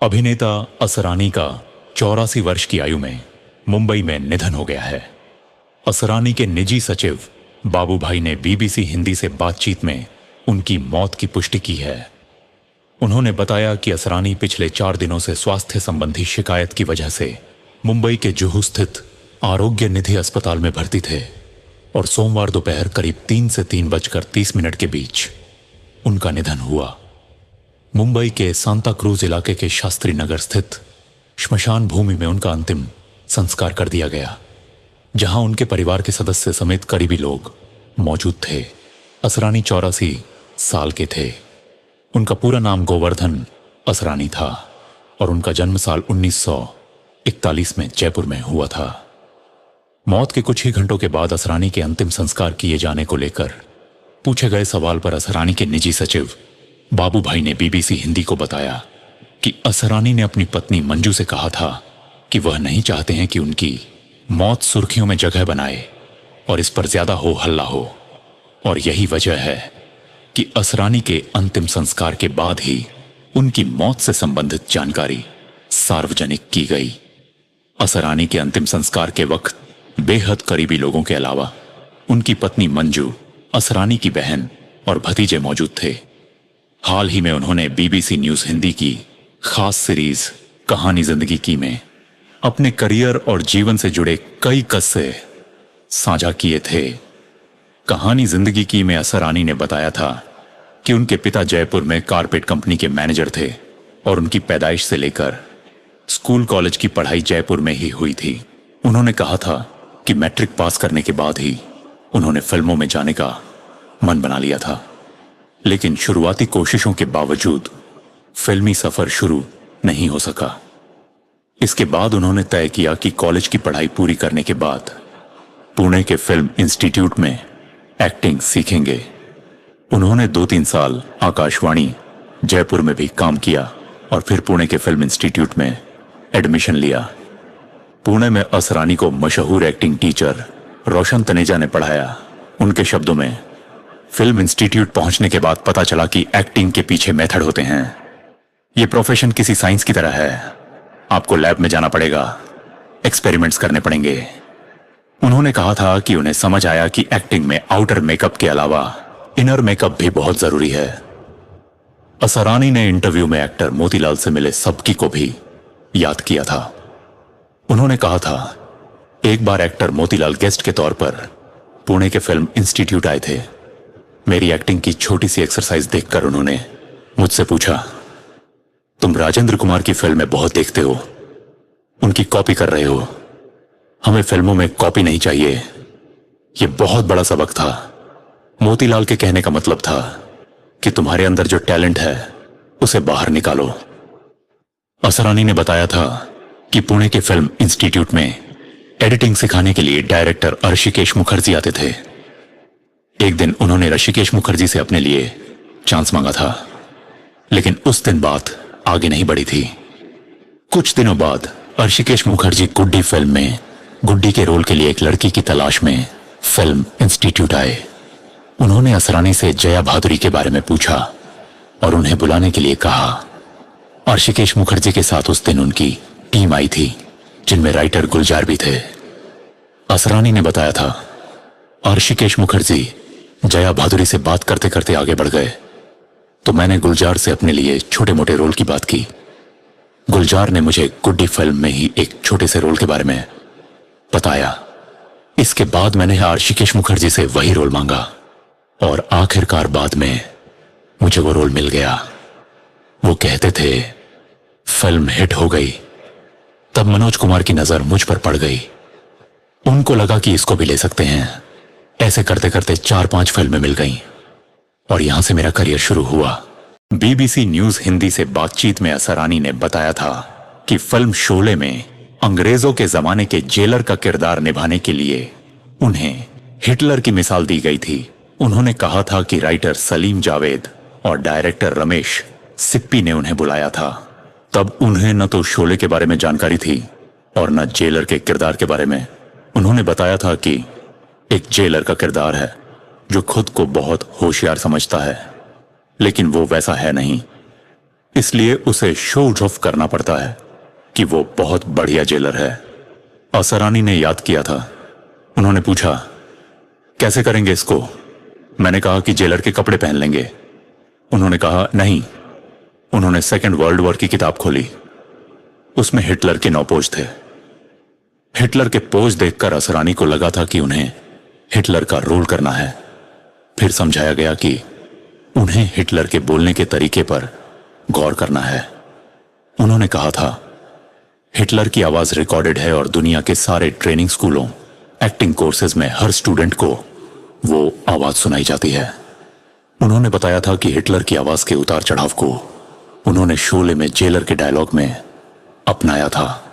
अभिनेता असरानी का 84 वर्ष की आयु में मुंबई में निधन हो गया है। असरानी के निजी सचिव बाबू भाई ने बीबीसी हिंदी से बातचीत में उनकी मौत की पुष्टि की है। उन्होंने बताया कि असरानी पिछले 4 दिनों से स्वास्थ्य संबंधी शिकायत की वजह से मुंबई के जुहू स्थित आरोग्य निधि अस्पताल में भर्ती थे और सोमवार दोपहर करीब 3 से 3:30 के बीच उनका निधन हुआ। मुंबई के सांता क्रूज इलाके के शास्त्री नगर स्थित श्मशान भूमि में उनका अंतिम संस्कार कर दिया गया, जहां उनके परिवार के सदस्य समेत करीबी लोग मौजूद थे। असरानी 84 साल के थे। उनका पूरा नाम गोवर्धन असरानी था और उनका जन्म साल 1941 में जयपुर में हुआ था। मौत के कुछ ही घंटों के बाद असरानी के अंतिम संस्कार किए जाने को लेकर पूछे गए सवाल पर असरानी के निजी सचिव बाबू भाई ने बीबीसी हिंदी को बताया कि असरानी ने अपनी पत्नी मंजू से कहा था कि वह नहीं चाहते हैं कि उनकी मौत सुर्खियों में जगह बनाए और इस पर ज्यादा हो हल्ला हो, और यही वजह है कि असरानी के अंतिम संस्कार के बाद ही उनकी मौत से संबंधित जानकारी सार्वजनिक की गई। असरानी के अंतिम संस्कार के वक्त बेहद करीबी लोगों के अलावा उनकी पत्नी मंजू, असरानी की बहन और भतीजे मौजूद थे। हाल ही में उन्होंने बीबीसी न्यूज हिंदी की खास सीरीज कहानी जिंदगी की में अपने करियर और जीवन से जुड़े कई किस्से साझा किए थे। कहानी जिंदगी की में असरानी ने बताया था कि उनके पिता जयपुर में कारपेट कंपनी के मैनेजर थे और उनकी पैदाइश से लेकर स्कूल कॉलेज की पढ़ाई जयपुर में ही हुई थी। उन्होंने कहा था कि मैट्रिक पास करने के बाद ही उन्होंने फिल्मों में जाने का मन बना लिया था, लेकिन शुरुआती कोशिशों के बावजूद फिल्मी सफर शुरू नहीं हो सका। इसके बाद उन्होंने तय किया कि कॉलेज की पढ़ाई पूरी करने के बाद पुणे के फिल्म इंस्टीट्यूट में एक्टिंग सीखेंगे। उन्होंने 2-3 साल आकाशवाणी जयपुर में भी काम किया और फिर पुणे के फिल्म इंस्टीट्यूट में एडमिशन लिया। पुणे में असरानी को मशहूर एक्टिंग टीचर रोशन तनेजा ने पढ़ाया। उनके शब्दों में, फिल्म इंस्टीट्यूट पहुंचने के बाद पता चला कि एक्टिंग के पीछे मेथड होते हैं। यह प्रोफेशन किसी साइंस की तरह है। आपको लैब में जाना पड़ेगा, एक्सपेरिमेंट्स करने पड़ेंगे। उन्होंने कहा था कि उन्हें समझ आया कि एक्टिंग में आउटर मेकअप के अलावा इनर मेकअप भी बहुत जरूरी है। असरानी ने इंटरव्यू में एक्टर मोतीलाल से मिले सबकी को भी याद किया था। उन्होंने कहा था, एक बार एक्टर मोतीलाल गेस्ट के तौर पर पुणे के फिल्म इंस्टीट्यूट आए थे। मेरी एक्टिंग की छोटी सी एक्सरसाइज देखकर उन्होंने मुझसे पूछा, तुम राजेंद्र कुमार की फिल्में बहुत देखते हो, उनकी कॉपी कर रहे हो। हमें फिल्मों में कॉपी नहीं चाहिए। यह बहुत बड़ा सबक था। मोतीलाल के कहने का मतलब था कि तुम्हारे अंदर जो टैलेंट है उसे बाहर निकालो। असरानी ने बताया था कि पुणे के फिल्म इंस्टीट्यूट में एडिटिंग सिखाने के लिए डायरेक्टर ऋषिकेश मुखर्जी आते थे। एक दिन उन्होंने ऋषिकेश मुखर्जी से अपने लिए चांस मांगा था, लेकिन उस दिन बात आगे नहीं बढ़ी थी। कुछ दिनों बाद ऋषिकेश मुखर्जी गुड्डी फिल्म में गुड्डी के रोल के लिए एक लड़की की तलाश में फिल्म इंस्टीट्यूट आए। उन्होंने असरानी से जया भादुरी के बारे में पूछा और उन्हें बुलाने के लिए कहा। ऋषिकेश मुखर्जी के साथ उस दिन उनकी टीम आई थी, जिनमें राइटर गुलजार भी थे। असरानी ने बताया था, ऋषिकेश मुखर्जी जया भादुरी से बात करते करते आगे बढ़ गए तो मैंने गुलजार से अपने लिए छोटे मोटे रोल की बात की। गुलजार ने मुझे गुड्डी फिल्म में ही एक छोटे से रोल के बारे में बताया। इसके बाद मैंने ऋषिकेश मुखर्जी से वही रोल मांगा और आखिरकार बाद में मुझे वो रोल मिल गया। वो कहते थे, फिल्म हिट हो गई। तब मनोज कुमार की नजर मुझ पर पड़ गई। उनको लगा कि इसको भी ले सकते हैं। ऐसे करते करते 4-5 फिल्में मिल गईं और यहां से मेरा करियर शुरू हुआ। बीबीसी न्यूज हिंदी से बातचीत में असरानी ने बताया था कि फिल्म शोले में अंग्रेजों के जमाने के जेलर का किरदार निभाने के लिए उन्हें हिटलर की मिसाल दी गई थी। उन्होंने कहा था कि राइटर सलीम जावेद और डायरेक्टर रमेश सिप्पी ने उन्हें बुलाया था। तब उन्हें न तो शोले के बारे में जानकारी थी और न जेलर के किरदार के बारे में। उन्होंने बताया था कि एक जेलर का किरदार है जो खुद को बहुत होशियार समझता है, लेकिन वो वैसा है नहीं। इसलिए उसे शो ऑफ करना पड़ता है कि वो बहुत बढ़िया जेलर है। असरानी ने याद किया था। उन्होंने पूछा, कैसे करेंगे इसको? मैंने कहा कि जेलर के कपड़े पहन लेंगे। उन्होंने कहा नहीं। उन्होंने सेकेंड वर्ल्ड वॉर की किताब खोली। उसमें हिटलर के 9 पोज थे। हिटलर के पोज देखकर असरानी को लगा था कि उन्हें हिटलर का रोल करना है। फिर समझाया गया कि उन्हें हिटलर के बोलने के तरीके पर गौर करना है। उन्होंने कहा था, हिटलर की आवाज रिकॉर्डेड है और दुनिया के सारे ट्रेनिंग स्कूलों, एक्टिंग कोर्सेज में हर स्टूडेंट को वो आवाज सुनाई जाती है। उन्होंने बताया था कि हिटलर की आवाज के उतार चढ़ाव को उन्होंने शोले में जेलर के डायलॉग में अपनाया था।